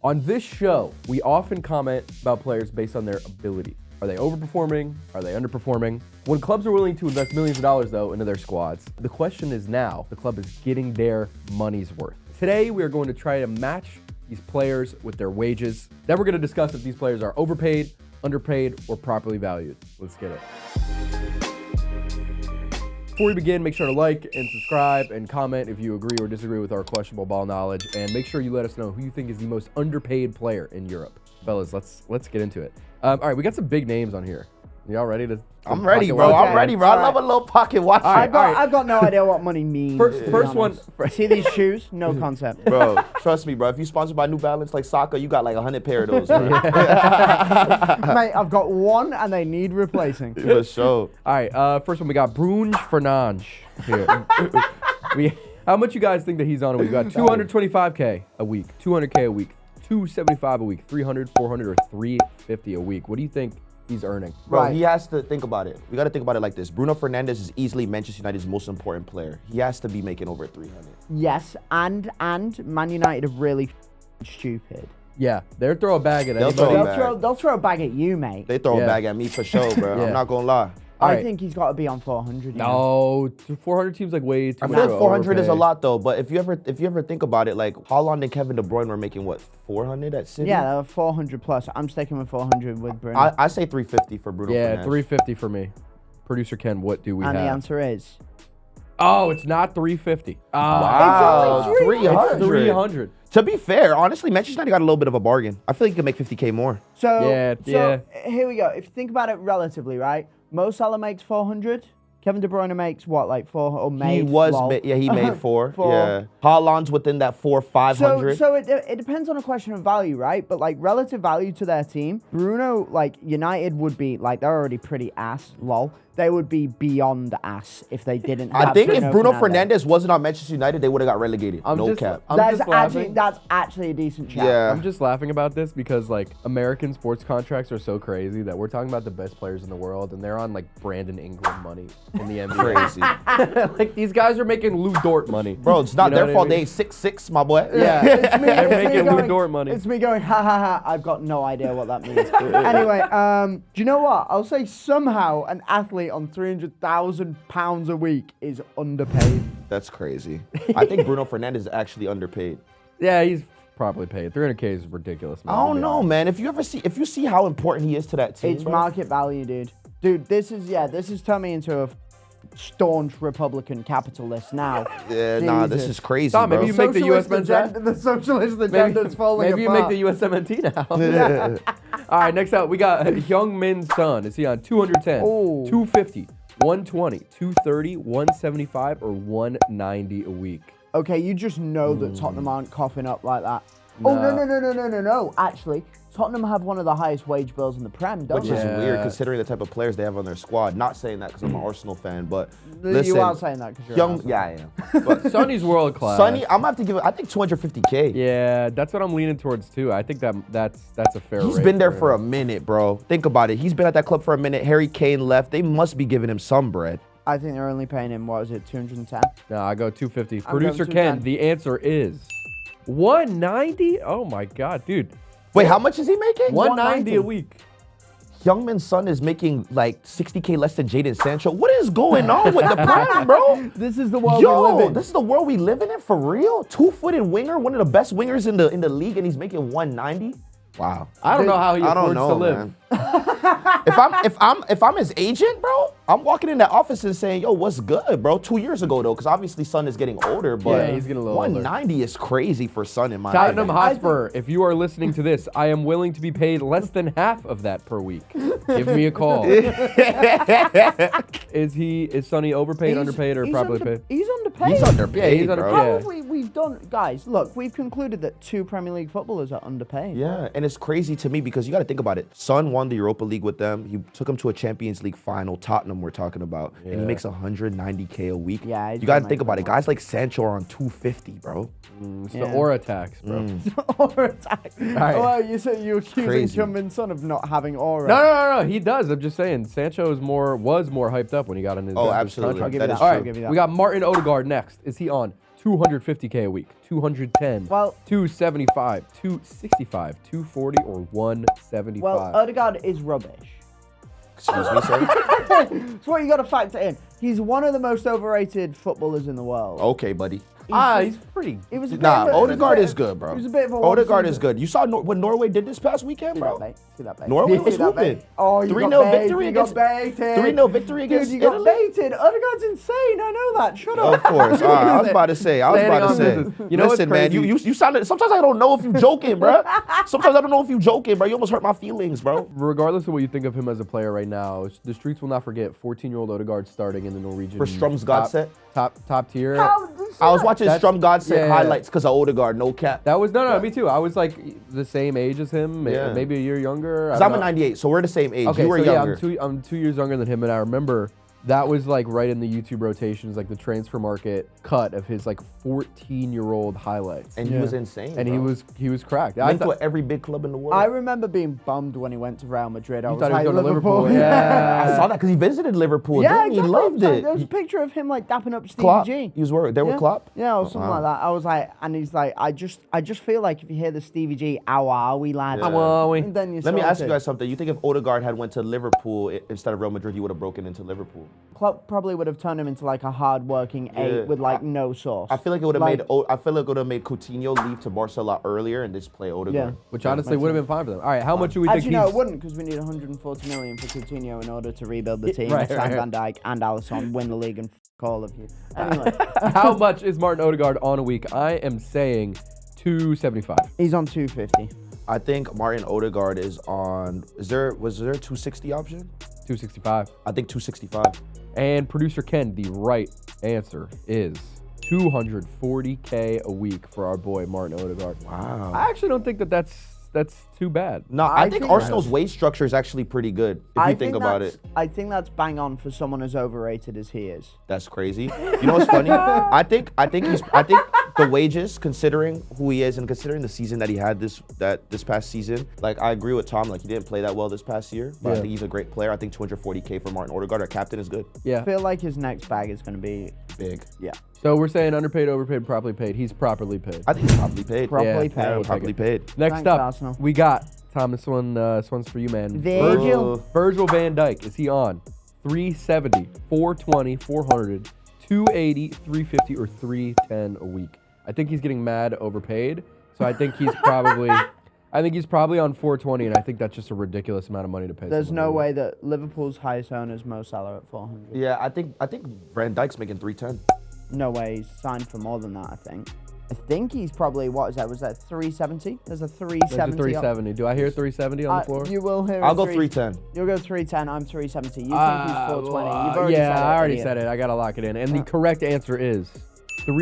On this show, we often comment about players based on their ability. Are they overperforming? Are they underperforming? When clubs are willing to invest millions of dollars, though, into their squads, the question is now, the club is getting their money's worth. Today, we are going to try to match these players with their wages. Then we're going to discuss if these players are overpaid, underpaid, or properly valued. Let's get it. Before we begin, make sure to like and subscribe and comment if you agree or disagree with our questionable ball knowledge, and make sure you let us know who you think is the most underpaid player in Europe. Fellas, let's get into it. All right, we got some big names on here. Y'all ready to? I'm ready, bro. I'm ready, bro. I love a little pocket watch. I've got no idea what money means. First one. See these shoes? No concept. Bro, trust me, bro. If you sponsored by New Balance like Soccer, you got like 100 pair of those, bro. Mate, I've got one and they need replacing. For sure. All right, first one we got Bruno Fernandes here. How much you guys think that he's on a week? We got 225K a week, 200K a week, 275 a week, 300, 400, or 350 a week. What do you think he's earning? Bro, Right. he has to think about it. We got to think about it like this. Bruno Fernandes is easily Manchester United's most important player. He has to be making over 300. Yes, and Man United are really stupid. Yeah, they'll throw a bag at They'll anybody. throw a bag. They'll throw a bag at you, mate. They throw Yeah. a bag at me for sure, bro. Yeah. I'm not going to lie. All I right. think he's got to be on 400. You know? No, 400 seems like way too I much. feel like 400 is a overpay. lot though, but if you ever think about it, like Haaland and Kevin De Bruyne were making what, 400 at City? Yeah, they're 400 plus. I'm sticking with 400 with Bruno. I say 350 for Bruno Yeah, Fernandes. 350 for me. Producer Ken, what do we and have? the answer is Oh, it's not 350. Wow, It's only 300. It's 300. To be fair, honestly, Manchester United got a little bit of a bargain. I feel like you can make 50K more. so. Yeah. Here we go. If you think about it relatively, right? Mo Salah makes 400. Kevin De Bruyne makes what, like 4 or made? He was, lol. he made 4. Four. Yeah. Haaland's within that 400-500. So it depends on a question of value, right? But like relative value to their team, Bruno, like United would be like they're already pretty ass, lol. They would be beyond ass if they didn't. I have think if Bruno Fernandes. Fernandes wasn't on Manchester United, they would have got relegated. No cap. That's actually a decent chat. Yeah. I'm just laughing about this because like American sports contracts are so crazy that we're talking about the best players in the world and they're on like Brandon Ingram money in the NBA. Crazy. Like these guys are making Lou Dort money. Bro, it's not You know their what I fault. mean? They 6'6", my boy. Yeah, It's me, they're it's me making Lou going- Dort money. It's me going, ha ha ha, I've got no idea what that means. Anyway, do you know what? I'll say somehow an athlete on £300,000 a week is underpaid. That's crazy. I think Bruno Fernandes is actually underpaid. Yeah, he's properly paid. 300K is ridiculous. Man, I don't know, man. If you see how important he is to that team, It's bro. market value, dude. Dude, this has turned me into a staunch Republican capitalist now. Yeah, nah, this Jesus. is crazy, Tom, bro. maybe you make the US men's The socialist agenda's falling maybe you apart. make the USMNT now. All right, next up, we got Heung-min's son. Is he on 210, Ooh. 250, 120, 230, 175, or 190 a week? Okay, you just know that Tottenham aren't coughing up like that. Oh, Nah. no. Actually, Tottenham have one of the highest wage bills in the Prem, don't Which they? is Yeah. weird considering the type of players they have on their squad. Not saying that because I'm an Arsenal fan, but You listen, are saying that because you're young, Arsenal. yeah, I am. But Sonny's world class. Sonny, I'm gonna have to give it. I think 250K. Yeah, that's what I'm leaning towards too. I think that's a fair He's rate been there for a him. minute, bro. Think about it. He's been at that club for a minute. Harry Kane left. They must be giving him some bread. I think they're only paying him, what is it, 210? No, I go 250. I'm Producer going Ken, 210. the answer is 190. Oh my God, dude. Wait, how much is he making? 190 a week. Youngman's son is making like 60K less than Jadon Sancho. What is going on with the Prem, bro? This is the world we live Yo, in. this is the world we live in for real? 2-footed winger, one of the best wingers in the league, and he's making 190. Wow. I don't know how he I don't affords know, to live. man. if I'm his agent, bro, I'm walking in that office and saying, "Yo, what's good, bro?" 2 years ago though, because obviously Son is getting older, but Yeah, he's getting a little older. 190 is crazy for Son in my Tottenham opinion. Hotspur, if you are listening to this, I am willing to be paid less than half of that per week. Give me a call. Is Sonny overpaid, underpaid, or properly paid? He's underpaid. He's underpaid, Yeah, he's bro. underpaid. How Yeah. have we've done, guys, look, we've concluded that 2 Premier League footballers are underpaid. Yeah, and it's crazy to me because you got to think about it. Son won the Europa League with them. He took them to a Champions League final. Tottenham, we're talking about, and he Yeah. makes 190K a week. Yeah, he's you got to gonna think make about it. that Guys like Sancho are on 250, bro. It's Yeah. the aura tax, bro. Aura attack. right. Oh, you said you're accusing Crazy. Heung-min's son of not having aura. No, he does. I'm just saying, Sancho was more hyped up when he got in his Oh, his absolutely. contract. I'll give That you is that. All I'll right, give you that. we got Martin Odegaard next. Is he on 250K a week, 210, Well- 275, 265, 240, or 175. Well, Odegaard is rubbish. Excuse me, sir. That's what you got to factor in. He's one of the most overrated footballers in the world. Okay, buddy. He's pretty. It was a bit Nah, of a- it was a Odegaard bit is of- good, bro. It was a bit of a Odegaard one-season. is good. You saw what Norway did this past weekend, See bro? that, mate? See that, mate? Norway was See that, mate? hooping. Oh, you 3-0 got baited. victory You against- got baited. 3-0 victory against Dude, you got Italy? baited. Odegaard's insane. I know that. Shut up. Of course. All right, I was about to say. Standing on business. You know what's Listen, man. crazy? You sounded. Sometimes I don't know if you joking, bro. Sometimes I don't know if you joking, bro. You almost hurt my feelings, bro. Regardless of what you think of him as a player right now, the streets will not forget 14-year-old Odegaard starting in the Norwegian For Strum's God set? top tier. How did you say I was that? watching That's- Strum God set yeah. highlights because of Odegaard. No cap. That was no, me too. I was like the same age as him, Yeah. maybe a year younger. I Because don't I'm a know. 98, so we're the same age. Okay, You were so younger. yeah, I'm 2 years younger than him, and I remember that was like right in the YouTube rotations, like the transfer market cut of his like 14-year-old highlights, And he was insane. and bro. he was cracked. I Linked thought to every big club in the world. I remember being bummed when he went to Real Madrid. I was thought he was like, going to Liverpool. I Yeah. saw that because he visited Liverpool. Yeah, didn't he? exactly. He loved it. There was a picture of him like dapping up Stevie Klopp. G. He was worried. There yeah. were Klopp. Yeah, or something like that. I was like, and he's like, I just feel like if you hear the Stevie G, how are we, lad? How are we? And then you're Let me ask you sorted. guys something. You think if Odegaard had went to Liverpool instead of Real Madrid, you would have broken into Liverpool? Klopp probably would have turned him into like a hard-working eight Yeah. with like no sauce. I feel like it would have Like- made. I feel like it would have made Coutinho leave to Barca a lot earlier and just play Odegaard. Yeah. which honestly would have been fine for them. All right, how much do we think Actually, no, he's? it wouldn't, because we need 140 million for Coutinho in order to rebuild the team. Right, Sign right. Van Dijk and Alisson, win the league, and all of you. Anyway, How much is Martin Odegaard on a week? I am saying 275. he's on 250. I think Martin Odegaard is on. Was there a 260 option? 265. I think 265. And producer Ken, the right answer is 240K a week for our boy Martin Odegaard. Wow. I actually don't think that's too bad. No, I think think Arsenal's wage structure is actually pretty good if you think about it. I think that's bang on for someone as overrated as he is. That's crazy. You know what's funny? I think the wages, considering who he is and considering the season that he had this past season, like I agree with Tom. Like he didn't play that well this past year, but I Yeah. think he's a great player. I think 240K for Martin Odegaard, our captain, is good. I Yeah. feel like his next bag is going to be, Big. yeah, So we're saying underpaid, overpaid, properly paid. He's properly paid. I think he's probably paid. properly Yeah, paid. we'll Probably paid. Next Thanks, up, Arsenal. we got Tom. This one's for you, man. Virgil. Virgil van Dijk. Is he on 370, 420, 400, 280, 350, or 310 a week? I think he's getting mad overpaid. So I think he's probably. I think he's probably on 420, and I think that's just a ridiculous amount of money to pay. There's someone no over. way that Liverpool's highest owner is Mo Salah at 400. Yeah, I think Van Dijk's making 310. No way he's signed for more than that, I think. I think he's probably, what is that? Was that 370? There's a 370. There's a 370. Do I hear 370 on the floor? You will hear I'll a go 310. You'll go 310. I'm 370. You think he's 420. You've already yeah, said it, I already idiot. said it. I gotta lock it in. And the correct answer is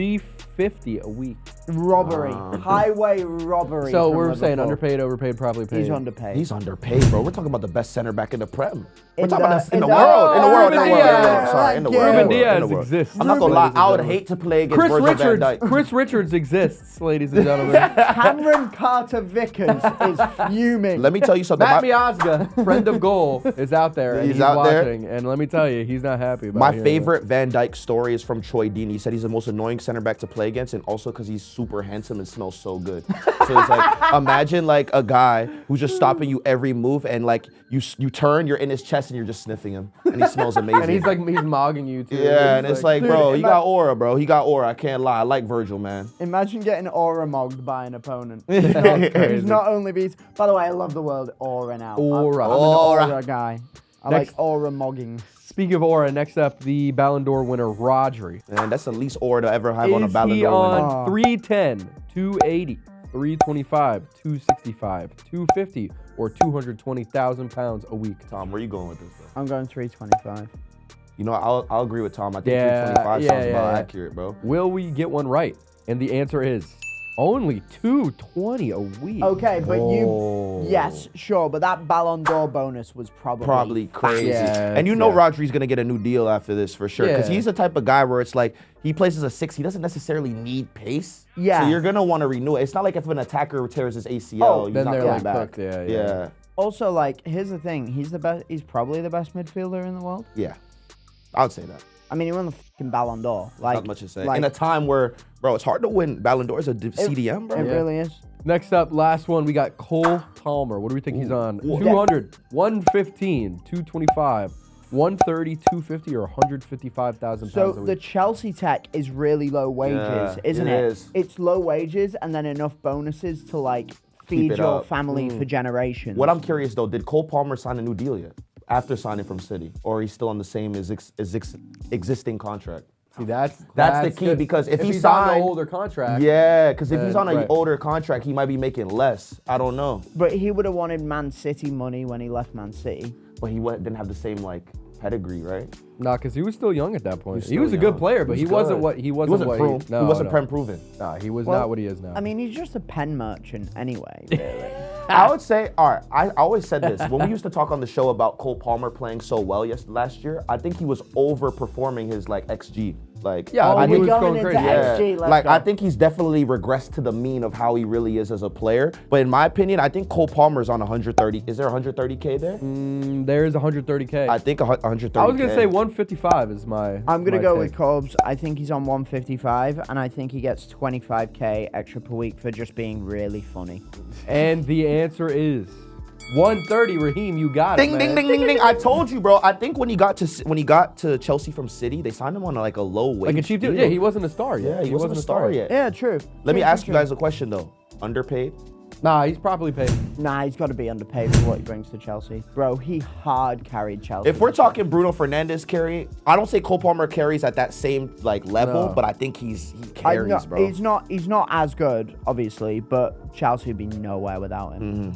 350 a week. Robbery. Highway robbery. So from we're saying Liverpool. underpaid, overpaid, probably paid. He's underpaid. He's underpaid, bro. We're talking about the best center back in the Prem. We're In talking about the- in the in the- world. In the world. Ruben In the world. Diaz. Sorry, in the Ruben world. in the Diaz world. exists. I'm not gonna lie. Ladies and I would gentlemen. hate to play against Chris Virgil van Richards. Dijk. Chris Richards exists, ladies and gentlemen. Cameron Carter Vickers is fuming. Let me tell you something. Matt My- Miazga, friend of goal, is out there. And He's he's out there. watching. And let me tell you, he's not happy about My hearing favorite Van Dijk story is from Troy Deeney. He said he's the most annoying center back to play against, and also because he's super handsome and smells so good. So it's like, imagine like a guy who's just stopping you every move, and like you turn, you're in his chest, and you're just sniffing him, and he smells amazing. that. And he's mogging you too. yeah, and it's like, Dude, bro, he ima- got aura, bro. He got aura. I can't lie. I like Virgil, man. Imagine getting aura mogged by an opponent. Crazy. He's not only beats. By the way, I love the word aura now. Aura. I'm Aura. an aura guy. I Next- like aura mogging. Speaking of aura, next up, the Ballon d'Or winner, Rodri. Man, that's the least aura to ever have on a Is Ballon he d'Or winner. on 310, 280, 325, 265, 250, or 220,000 pounds a week? Tom, where you going with this, bro? I'm going 325. You know, I'll agree with Tom. I think Yeah, 325 sounds yeah, about yeah. accurate, bro. Will we get one right? And the answer is only 220 a week. Okay, but Oh. yes, sure, but that Ballon d'Or bonus was probably Crazy. Yeah, And you know yeah. Rodri's going to get a new deal after this for sure. Because Yeah. he's the type of guy where it's like, he plays as a 6. He doesn't necessarily need pace. Yeah. So you're going to want to renew it. It's not like if an attacker tears his ACL, Oh, he's Then not they're coming like back. cooked. Yeah. Yeah. Also, like, here's the thing. He's the best. He's probably the best midfielder in the world. Yeah. I would say that. I mean, he won the fucking Ballon d'Or. Like, Not much to say. like, In a time where, bro, it's hard to win Ballon d'Or as a CDM, bro. it really is. Next up, last one, we got Cole Palmer. What do we think he's on? Ooh. 200, 115, 225, 130, 250, or 155,000 So pounds a the week. Chelsea tech is really low wages, Yeah, isn't it it? is. It's low wages and then enough bonuses to like feed it your up. family for generations. What I'm curious though, did Cole Palmer sign a new deal yet? After signing from City, or he's still on the same existing contract? See, that's the key, good. because if he he's on signed- the older contract, Yeah, because if he's on an right. older contract, he might be making less. I don't know, But he would have wanted Man City money when he left Man City. but he didn't have the same like pedigree, right? nah, because he was still young at that point. He still was a good young. player, but He he was wasn't good. what he wasn't what prem. no, he wasn't no. prem proven. Nah, he was Well, not what he is now. I mean, he's just a pen merchant anyway, really. I would say, all right, I always said this. When we used to talk on the show about Cole Palmer playing so well last year, I think he was overperforming his like XG. Like, Yeah, Oh, I mean, we're he was going going into crazy. XG. Let's like go. I think he's definitely regressed to the mean of how he really is as a player. But in my opinion, I think Cole Palmer's on 130. Is there 130K there? There is 130K. I think 130K. I was gonna say 155 is my. I'm going to my go take. with Cobbs. I think he's on 155, and I think he gets 25K extra per week for just being really funny. And the answer is 130. Raheem, you got Ding it, ding man. ding ding ding! I told you, bro. I think when he got to Chelsea from City, they signed him on like a low wage. Like a cheap deal. deal. Yeah, he wasn't a star yet. Yeah, he wasn't a star yet. Yeah, true. Let me True, ask true, you guys a question though. Underpaid? Nah, he's probably paid. Nah, he's got to be underpaid for what he brings to Chelsea. Bro, he hard carried Chelsea. If we're talking Bruno Fernandes carry, I don't say Cole Palmer carries at that same like level, No. but I think he carries, bro. He's not as good, obviously, but Chelsea would be nowhere without him.